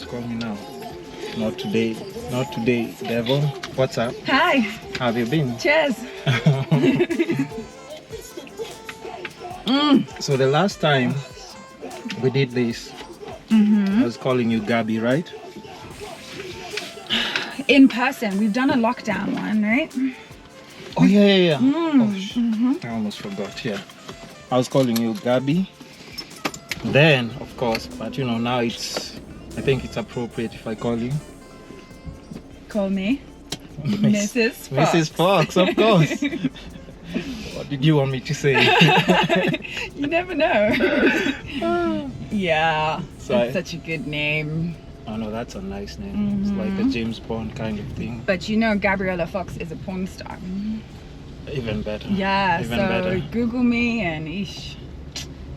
call me now. Not today, devil. What's up? Hi. How have you been? Cheers. So the last time we did this, I was calling you Gabi, right? In person. We've done a lockdown one, right? Oh yeah. I almost forgot. Yeah, I was calling you Gabi. Then, of course, but now I think it's appropriate if I call you. Call me Mrs. Fox. Mrs. Fox, of course. What did you want me to say? You never know. Yeah, So that's such a good name. Oh no, that's a nice name. It's like a James Bond kind of thing. But Gabriella Fox is a porn star. Even better. Yeah, Even so better. Google me and ish.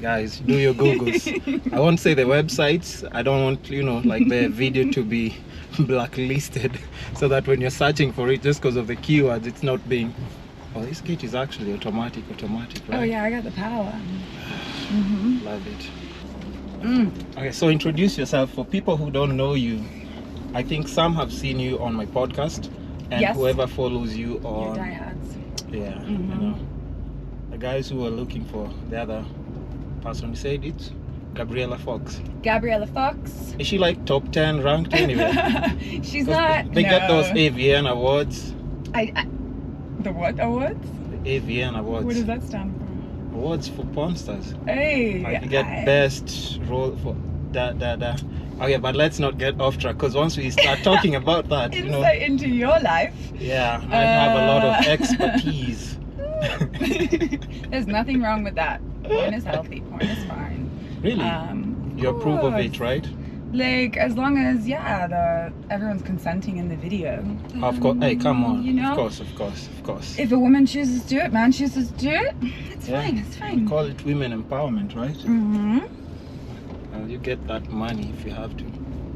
Guys, do your Googles. I won't say the websites. I don't want, like the video to be blacklisted so that when you're searching for it just because of the keywords, it's not being... Oh, this gate is actually automatic, right? Oh yeah, I got the power. Love it. Okay, so introduce yourself for people who don't know you. I think some have seen you on my podcast, and Yes. whoever follows you Your on... diehards. Yeah, the guys who are looking for the other person, said it, Gabriella Fox. Gabriella Fox. Is she like top 10 ranked anyway? She's 'Cause not. They no. get those AVN awards. The what awards? The AVN awards. What does that stand for? Awards for porn stars. Hey. Like you get best role for da. Okay, but let's not get off track because once we start talking about that, Insight into your life. yeah, I have a lot of expertise. There's nothing wrong with that. Porn is healthy. Porn is fine. Really? You approve of it, right? Like as long as everyone's consenting in the video. Of course. Hey, come on. Of course. If a woman chooses to do it, man chooses to do it. It's fine. It's We fine. call it women empowerment, right? You get that money if you have to,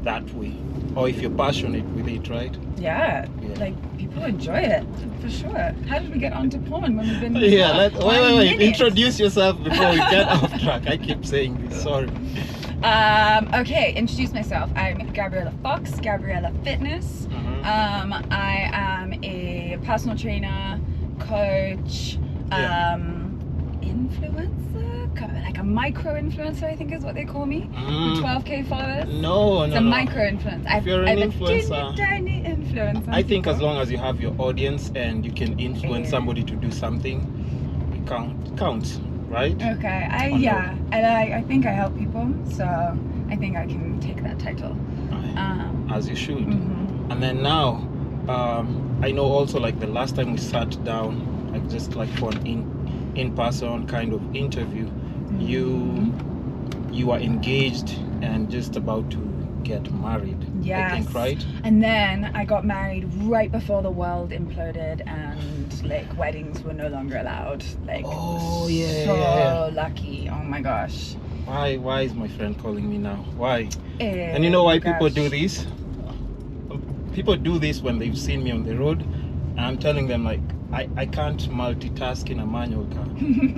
that way, or if you're passionate with it, right? Yeah. Like people enjoy it for sure. How did we get onto porn when we've been? Yeah. Wait. minutes? Introduce yourself before we get off track. I keep saying this. Sorry. Okay, introduce myself. I'm Gabriella Fox, Gabriella Fitness. I am a personal trainer, coach, influencer, like a micro influencer, I think is what they call me. With 12k followers. No. It's a micro influencer. If you're an influencer, a tiny influencer. I think as long as you have your audience and you can influence somebody to do something, it counts, right? Okay, I think I help people, so I think I can take that title. As you should. And then now, I know also like the last time we sat down, like just like for an in-person kind of interview, you are engaged and just about to get married. Yes. I think, right? And then I got married right before the world imploded and like weddings were no longer allowed. Like lucky. Oh my gosh. Why is my friend calling me now? Why? And And you know why people do this? People do this when they've seen me on the road, and I'm telling them like I can't multitask in a manual car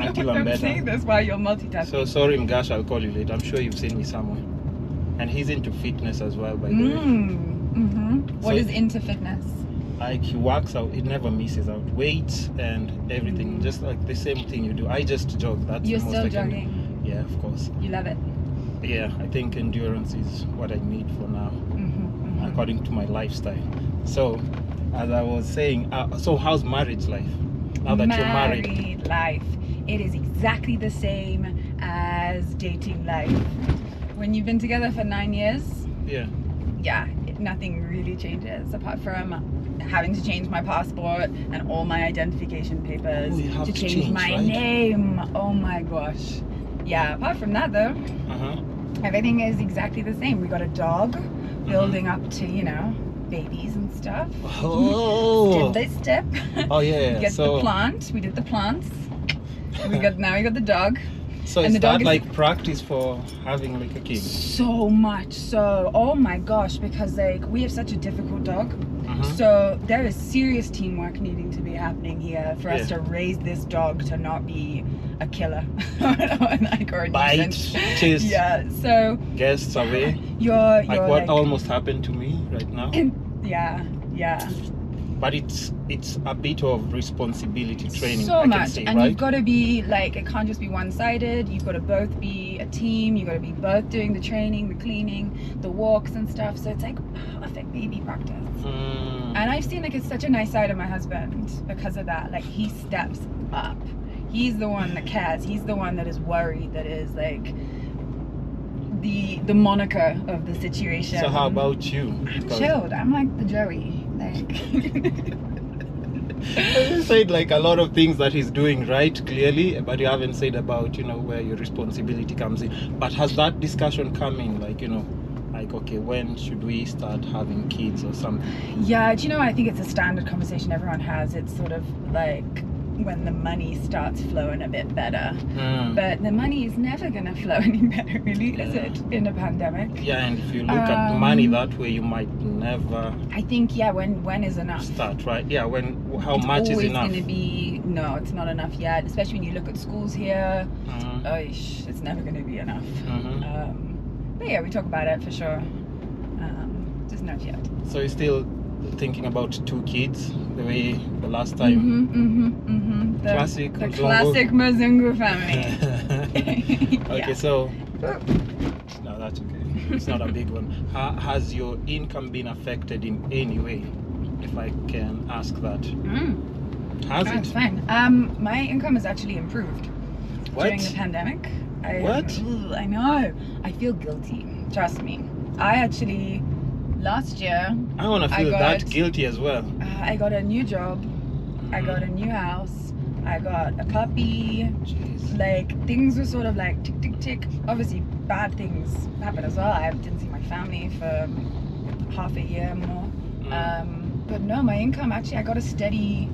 until I'm better. See, that's why you're multitasking. So sorry Mgash, I'll call you later. I'm sure you've seen me somewhere. And he's into fitness as well, by the way. What So is into fitness? Like he works out, he never misses out. Weights and everything, just like the same thing you do. I just jog. That's You're the most still I can do. jogging. Yeah, of course. You love it. Yeah, I think endurance is what I need for now, according to my lifestyle. So, as I was saying, so how's marriage life now that you're married? Married life. It is exactly the same as dating life. When you've been together for 9 years, nothing really changes apart from having to change my passport and all my identification papers, Oh, you have to change my right? name. Oh my gosh. Yeah, apart from that though, everything is exactly the same. We got a dog building up to, babies and stuff. Oh. Step by step. Oh yeah. We get the plant. We did the plants. Now we got the dog. So and is the dog that is like practice for having like a kid? so much so. Oh my gosh, because like we have such a difficult dog. So there is serious teamwork needing to be happening here for us to raise this dog to not be a killer like, or a bite, nuisance. chase, so guests away. You're what like, almost happened to me right now. Yeah. But it's a bit of responsibility training. So I much, can say, and right? you've got to be like, it can't just be one-sided. You've got to both be a team. You've got to be both doing the training, the cleaning, the walks and stuff. So it's like perfect baby practice. And I've seen like it's such a nice side of my husband because of that. Like he steps up. He's the one that cares. He's the one that is worried. That is like the moniker of the situation. So how about you? I'm chilled. I'm like the Joey. Like you said like a lot of things that he's doing right, clearly, but you haven't said about, where your responsibility comes in. But has that discussion come in, like, like, okay, when should we start having kids or something? Yeah, do you know, I think it's a standard conversation everyone has. It's sort of like when the money starts flowing a bit better. But the money is never going to flow any better, really, is it, in a pandemic? Yeah, and if you look at money that way, you might never... I think, when is enough? Start, right? Yeah, how much is enough? It's always going to be, no, it's not enough yet, especially when you look at schools here. It's never going to be enough. But yeah, we talk about it for sure. Just not yet. So you're still thinking about 2 kids the way the last time? The classic Mzungu family. Okay, so no, that's okay, it's not a big one. Has your income been affected in any way, if I can ask that? Has it? It's fine. My income has actually improved during the pandemic. I know. I feel guilty. Trust me. I actually, last year, I want to feel that guilty as well. I got a new job. I got a new house. I got a puppy. Jeez. Like, things were sort of like tick, tick, tick. Obviously, bad things happened as well. I didn't see my family for half a year more. But no, my income, actually, I got a steady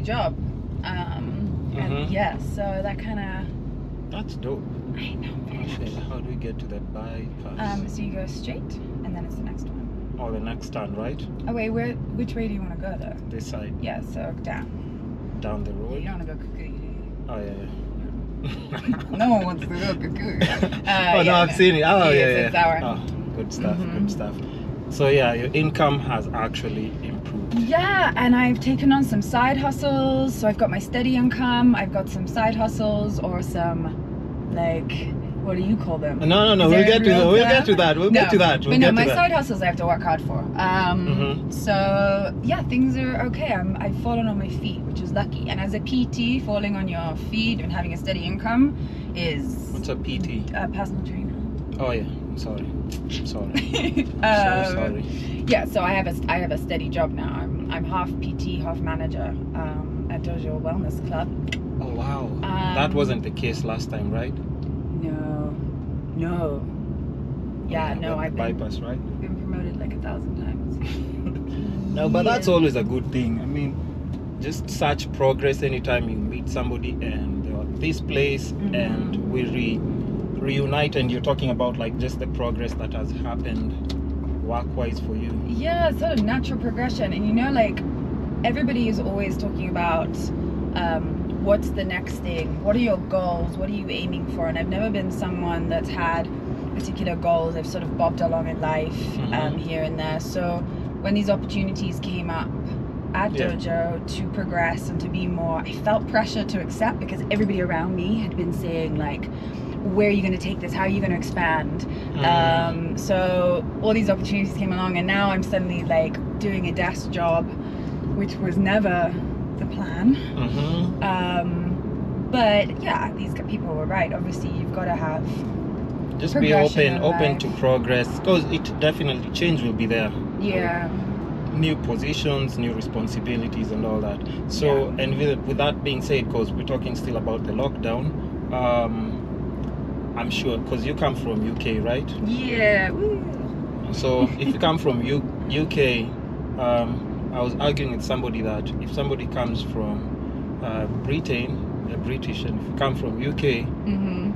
job. And yeah, so that kind of... That's dope. I know. How do we get to that bypass? So you go straight, and then it's the next one. Oh, the next turn, right? Oh wait, which way do you want to go though? This side. Yeah, so down. Down the road. You don't want to go cuckoo, do you? Oh yeah. No one wants to go cuckoo. No, I've seen it. Oh yeah. It's our... Oh, good stuff. Good stuff. So yeah, your income has actually improved. Yeah, and I've taken on some side hustles. So I've got my steady income. I've got some side hustles or some, like, what do you call them? No. We'll get to that. We'll get to that. My side hustles I have to work hard for. So yeah, things are okay. I've fallen on my feet, which is lucky. And as a PT, falling on your feet and having a steady income is... What's a PT? Personal trainer. Oh yeah. I'm sorry. So sorry. Yeah, so I have a steady job now. I'm half PT, half manager at Dojo Wellness Club. Oh wow. That wasn't the case last time, right? No. Yeah, no, I've bypass, right? been promoted like 1,000 times. No, but that's always a good thing. I mean, just such progress anytime you meet somebody and they're at this place and we reunite, and you're talking about like just the progress that has happened work-wise for you. Yeah, it's sort of natural progression. And like everybody is always talking about what's the next thing, what are your goals, what are you aiming for? And I've never been someone that's had particular goals. I've sort of bobbed along in life here and there. So when these opportunities came up at Dojo to progress and to be more, I felt pressure to accept because everybody around me had been saying like, where are you going to take this? How are you going to expand? So all these opportunities came along, and now I'm suddenly like doing a desk job, which was never the plan. But yeah, these people were right. Obviously, you've got to have just be open to progress, because it definitely change will be there. Yeah. New positions, new responsibilities, and all that. So, and with that being said, because we're talking still about the lockdown, I'm sure, because you come from UK, right? Yeah. Woo. So if you come from UK, I was arguing with somebody that if somebody comes from Britain, they're British, and if you come from UK,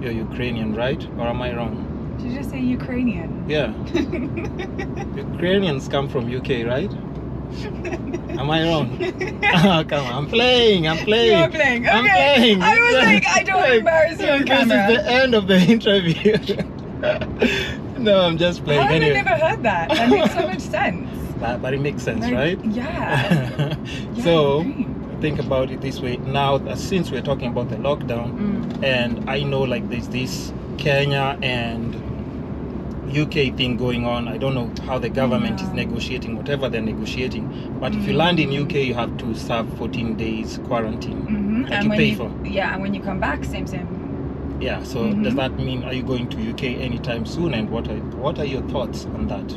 you're Ukrainian, right? Or am I wrong? Did you just say Ukrainian? Yeah. Ukrainians come from UK, right? Am I wrong? Oh, come on, I'm playing. You're playing. Okay. I'm playing. I was like, I don't want to embarrass you on camera. This is the end of the interview. No, I'm just playing. How have Anyway. I never heard that? That makes so much sense. But it makes sense, Like, right? Yeah. So, great. think about it this way. Now, since we're talking about the lockdown, and I know like there's this Kenya and UK thing going on. I don't know how the government is negotiating whatever they're negotiating, but if you land in UK, you have to serve 14 days quarantine that And you when pay for. Yeah, and when you come back, same. Yeah. So does that mean, are you going to UK anytime soon? And what are your thoughts on that?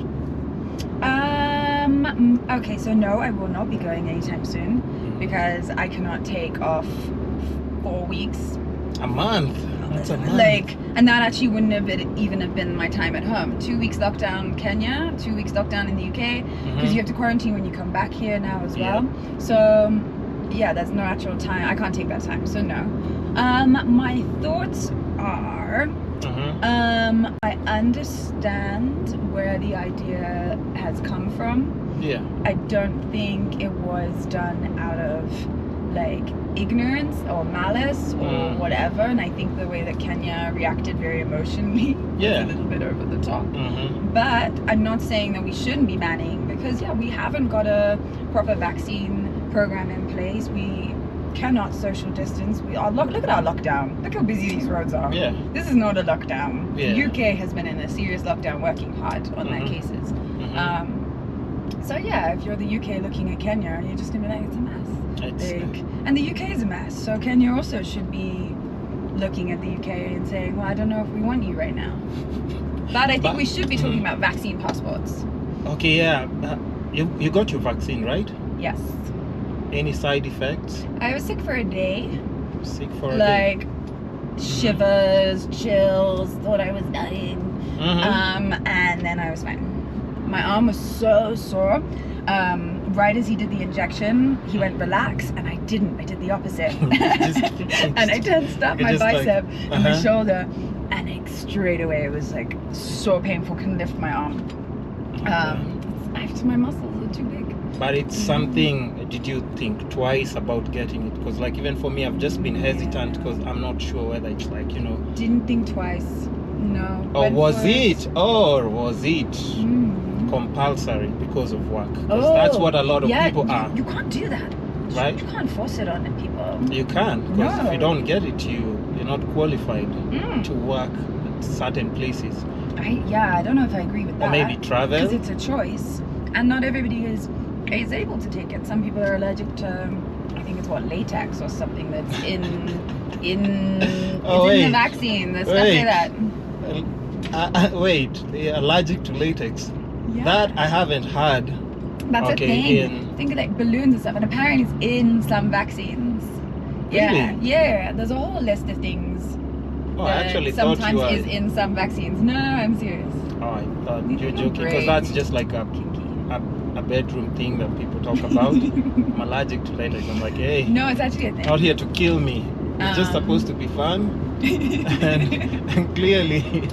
Okay, so no, I will not be going anytime soon because I cannot take off 4 weeks. A month. That's a month. Like, and that actually wouldn't have even have been my time at home. 2 weeks lockdown Kenya, 2 weeks lockdown in the UK, because you have to quarantine when you come back here now as well. So yeah, there's no actual time. I can't take that time, so no. My thoughts are, I understand where the idea has come from. Yeah. I don't think it was done out of like ignorance or malice or whatever, and I think the way that Kenya reacted very emotionally was a little bit over the top. But I'm not saying that we shouldn't be banning, because we haven't got a proper vaccine program in place. We cannot social distance. We are look at our lockdown. Look how busy these roads are. This is not a lockdown. UK has been in a serious lockdown, working hard on their cases. So yeah, if you're the UK looking at Kenya, you're just gonna be like, it's a mess. And the UK is a mess, so Kenya also should be looking at the UK and saying, well, I don't know if we want you right now. But I think we should be talking about vaccine passports. Okay, yeah. You got your vaccine, right? Yes. Any side effects? I was sick for a day. Sick for a day? Like shivers, chills, thought I was dying. And then I was fine. My arm was so sore. Right as he did the injection, he went relax, and I didn't. I did the opposite. And I tensed up my bicep and my shoulder, and straight away it was like so painful, couldn't lift my arm. After my muscles are too big. But it's something, did you think twice about getting it? Because like even for me, I've just been hesitant because I'm not sure whether it's like, Didn't think twice, no. Or was it compulsory because of work? Because that's what a lot of people are. You can't do that. Right? You can't force it on people. You can't, because if you don't get it, you're not qualified to work at certain places. I don't know if I agree with that. Or maybe travel. Because it's a choice, and not everybody is able to take it. Some people are allergic to, I think it's latex or something that's in the vaccine. The stuff like that. Wait, they're allergic to latex. Yeah. That I haven't heard. That's a thing. Think of like balloons and stuff, and apparently it's in some vaccines. Really? Yeah. There's a whole list of things. Oh, I actually sometimes thought you were... is in some vaccines. No, I'm serious. Oh, I thought you were joking, because that's just like a bedroom thing that people talk about. I'm allergic to latex. I'm like, hey. No, it's actually a thing. Not here to kill me. It's just supposed to be fun, and clearly.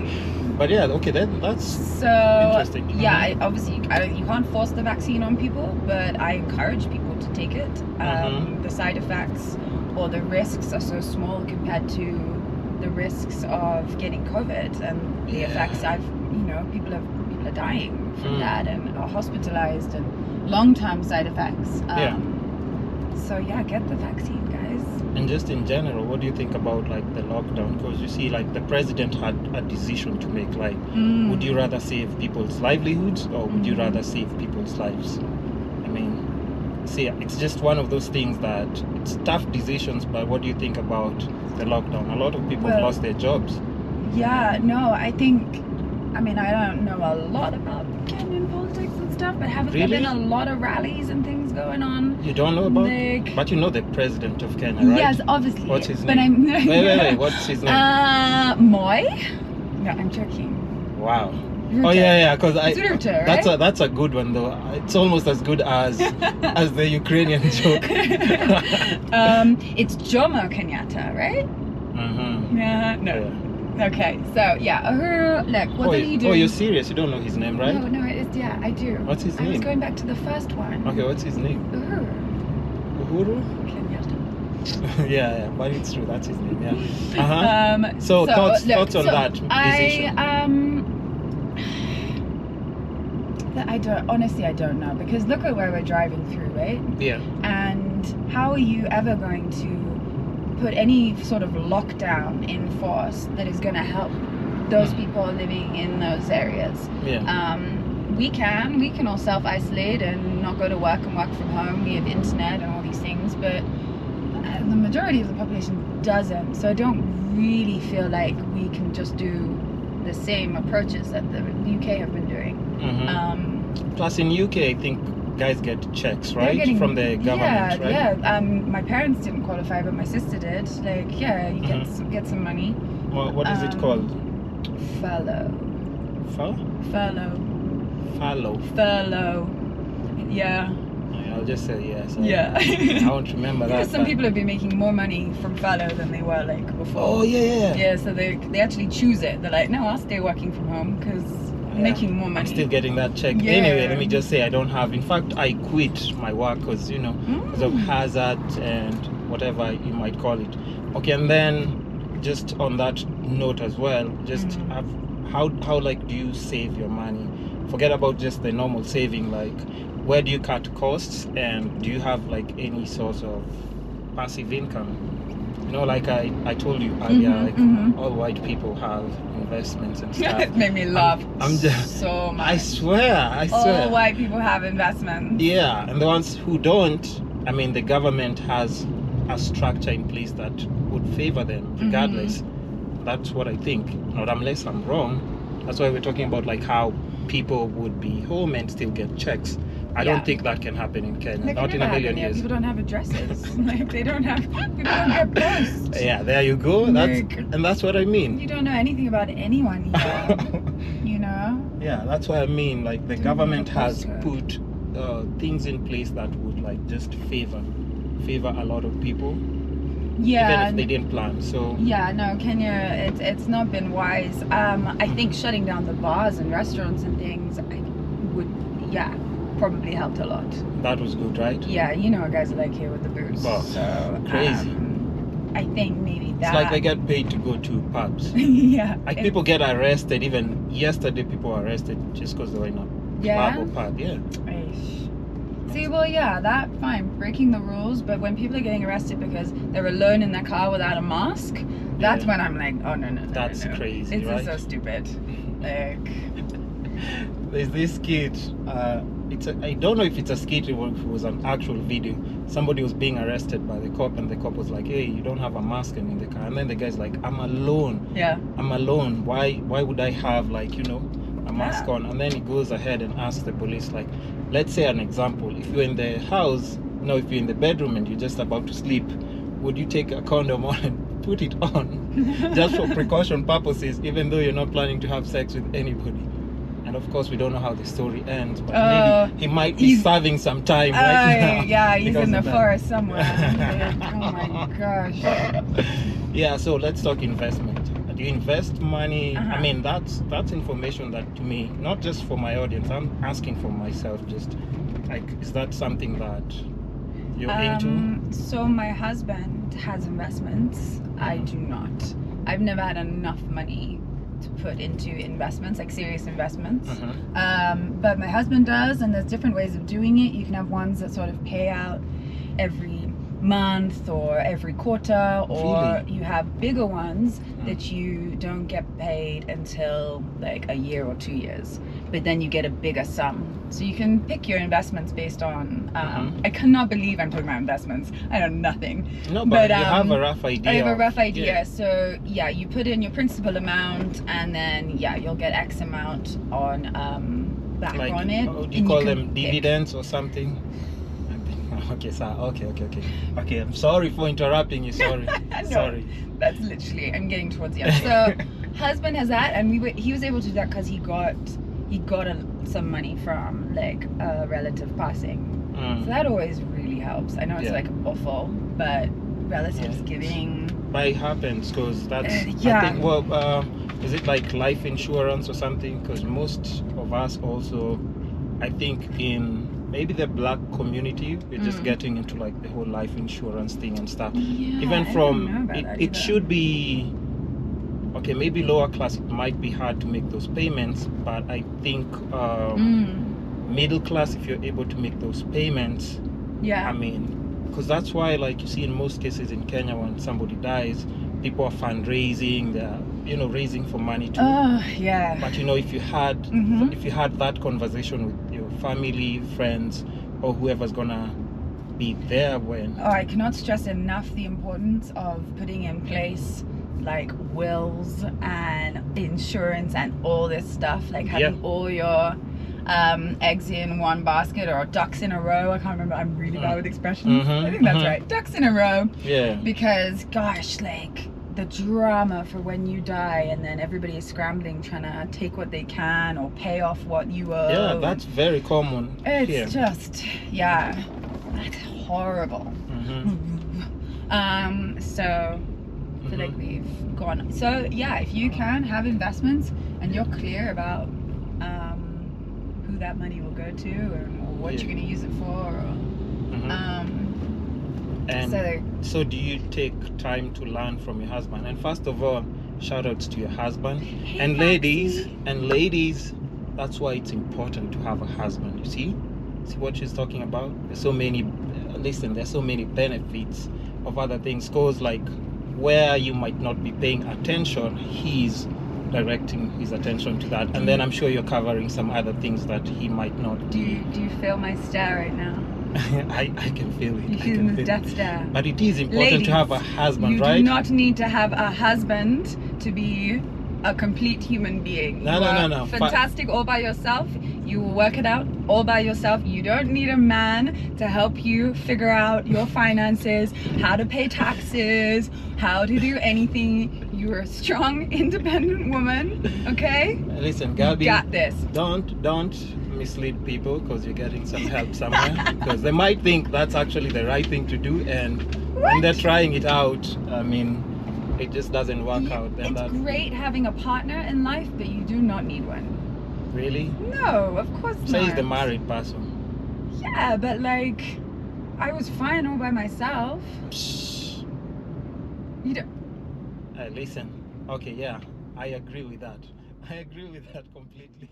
But yeah, okay, that's interesting. Yeah, obviously you can't force the vaccine on people, but I encourage people to take it. The side effects or the risks are so small compared to the risks of getting COVID, and the effects people are dying from that and are hospitalized, and long-term side effects. So yeah, get the vaccine, guys. And just in general, what do you think about like the lockdown? Because you see, like the president had a decision to make. Like, would you rather save people's livelihoods or would you rather save people's lives? I mean, see, it's just one of those things that it's tough decisions. But what do you think about the lockdown? A lot of people have lost their jobs. Yeah, no, I think. I mean, I don't know a lot about Kenyan politics and stuff, but haven't there been a lot of rallies and things going on? You don't know about? But you know the president of Kenya, right? Yes, obviously. What's his but name? Wait, what's his name? Moi? No, I'm joking. Wow. Ruto. Oh yeah, because Ruto, that's right? that's a good one though. It's almost as good as the Ukrainian joke. It's Jomo Kenyatta, right? No. Yeah. Okay, so yeah, look, what are you doing? Oh, you're serious? You don't know his name, right? No, honest, yeah, I do. What's his I was name? going back to the first one. Okay, what's his name? Uhuru? Kenyatta. Yeah, but it's true. That's his name. Yeah. So thoughts on that decision? I don't know, because look at where we're driving through, right? Yeah. And how are you ever going to put any sort of lockdown in force that is going to help those people living in those areas? Yeah. We can all self-isolate and not go to work and work from home. We have internet and all these things, but the majority of the population doesn't. So I don't really feel like we can just do the same approaches that the UK have been doing. Plus in UK, I think guys get checks, right? From the government, right? Yeah. My parents didn't qualify, but my sister did. Like, yeah, you get some money. What is it called? Furlough. Fallow. Furlough. Yeah. I'll just say yes. Yeah. I won't remember that. Some people have been making more money from furlough than they were like before. Oh yeah. Yeah, so they actually choose it. They're like, no, I'll stay working from home because I'm making more money. I'm still getting that check. Yeah. Anyway, let me just say I don't have. In fact, I quit my work because because of hazard and whatever you might call it. Okay, and then just on that note as well, just how like do you save your money? Forget about just the normal saving, like where do you cut costs, and do you have like any sort of passive income? Like I told you earlier, all white people have investments and stuff. It made me laugh I'm just, so much. I swear. All white people have investments. Yeah, and the ones who don't, I mean, the government has a structure in place that would favor them regardless. That's what I think. Not unless I'm wrong. That's why we're talking about like how people would be home and still get checks. I don't think that can happen in Kenya. Not in a million years. People don't have addresses. Like people don't get posts. Yeah, there you go. And that's what I mean. You don't know anything about anyone here. Yeah, that's what I mean. Like the government has put things in place that would like just favor a lot of people. Yeah, even if they didn't plan. So yeah, no, Kenya, it's not been wise. I think shutting down the bars and restaurants and things probably helped a lot. That was good, right? Yeah, what guys are like here with the booze. Oh, so crazy. I think maybe that. It's like they get paid to go to pubs. Yeah. Like people get arrested. Even yesterday, people were arrested just because they were in a club or pub. Yeah. See, well, yeah, that fine, breaking the rules, but when people are getting arrested because they're alone in their car without a mask, that's when I'm like, oh no, that's crazy. This is so stupid. Like, there's this kid. I don't know if it's a skit or if it was an actual video. Somebody was being arrested by the cop, and the cop was like, "Hey, you don't have a mask in the car." And then the guy's like, "I'm alone. Yeah. I'm alone. Why would I have a mask on?" And then he goes ahead and asks the police, like, let's say an example. If you're in the house, if you're in the bedroom and you're just about to sleep, would you take a condom on and put it on just for precaution purposes, even though you're not planning to have sex with anybody? And of course, we don't know how the story ends, but maybe he might be serving some time right now. Yeah, he's in the forest somewhere. Oh my gosh. Yeah, so let's talk investment. Do you invest money? I mean, that's information that to me, not just for my audience, I'm asking for myself, just like, is that something that you're into? So my husband has investments. I do not. I've never had enough money to put into investments, like serious investments. But my husband does, and there's different ways of doing it. You can have ones that sort of pay out every month or every quarter, or you have bigger ones that you don't get paid until like a year or 2 years, but then you get a bigger sum. So you can pick your investments based on I cannot believe I'm talking about investments. I know nothing. No, but you have a rough idea. I have a rough idea. So yeah, you put in your principal amount, and then you'll get X amount on back on it. Do you call them dividends or something? Okay, sir. Okay. I'm sorry for interrupting you. Sorry. Sorry. That's literally. I'm getting towards the end. So, husband has that, and he was able to do that because he got some money from like a relative passing. So that always really helps. I know it's like awful, but relatives giving. But it happens because that's. I think. Well, is it like life insurance or something? Because most of us also I think in maybe the black community, we're just getting into like the whole life insurance thing and stuff. Yeah, Even I from don't know about that it either. should be okay, maybe lower class, it might be hard to make those payments, but I think middle class, if you're able to make those payments, Yeah. I mean, because that's why, like you see in most cases in Kenya, when somebody dies, people are fundraising, they're, you know, raising for money too. Yeah. But you know, if you had that conversation with your family, friends, or whoever's gonna be there when. Oh, I cannot stress enough the importance of putting in place like wills and insurance and all this stuff, like having all your eggs in one basket or ducks in a row. I can't remember, I'm really bad with expressions. I think that's right, ducks in a row. Yeah. Because gosh, like the drama for when you die and then everybody is scrambling trying to take what they can or pay off what you owe. Yeah, that's very common. It's just, yeah, that's horrible. So I feel like we've gone. So yeah, if you can have investments and you're clear about who that money will go to or what you're going to use it for. And so do you take time to learn from your husband? And first of all, shout outs to your husband. Hey, and ladies, that's why it's important to have a husband. You see what she's talking about? There's so many there's so many benefits of other things, cause like where you might not be paying attention, he's directing his attention to that, and then I'm sure you're covering some other things that he might not. Do you feel my stare right now? I can feel it. You feel the death stare. But it is important Ladies, to have a husband, right? You do not need to have a husband to be a complete human being. No. Fantastic all by yourself. You will work it out all by yourself. You don't need a man to help you figure out your finances, how to pay taxes, how to do anything. You're a strong, independent woman, okay? Listen, Gabby, you got this. Don't mislead people because you're getting some help somewhere. Because they might think that's actually the right thing to do, and when they're trying it out, I mean, it just doesn't work out. Then it's great having a partner in life, but you do not need one. Really? No, of course not. Say he's the married person. Yeah, but like, I was fine all by myself. Psh. You don't. Listen. Okay, yeah, I agree with that. I agree with that completely.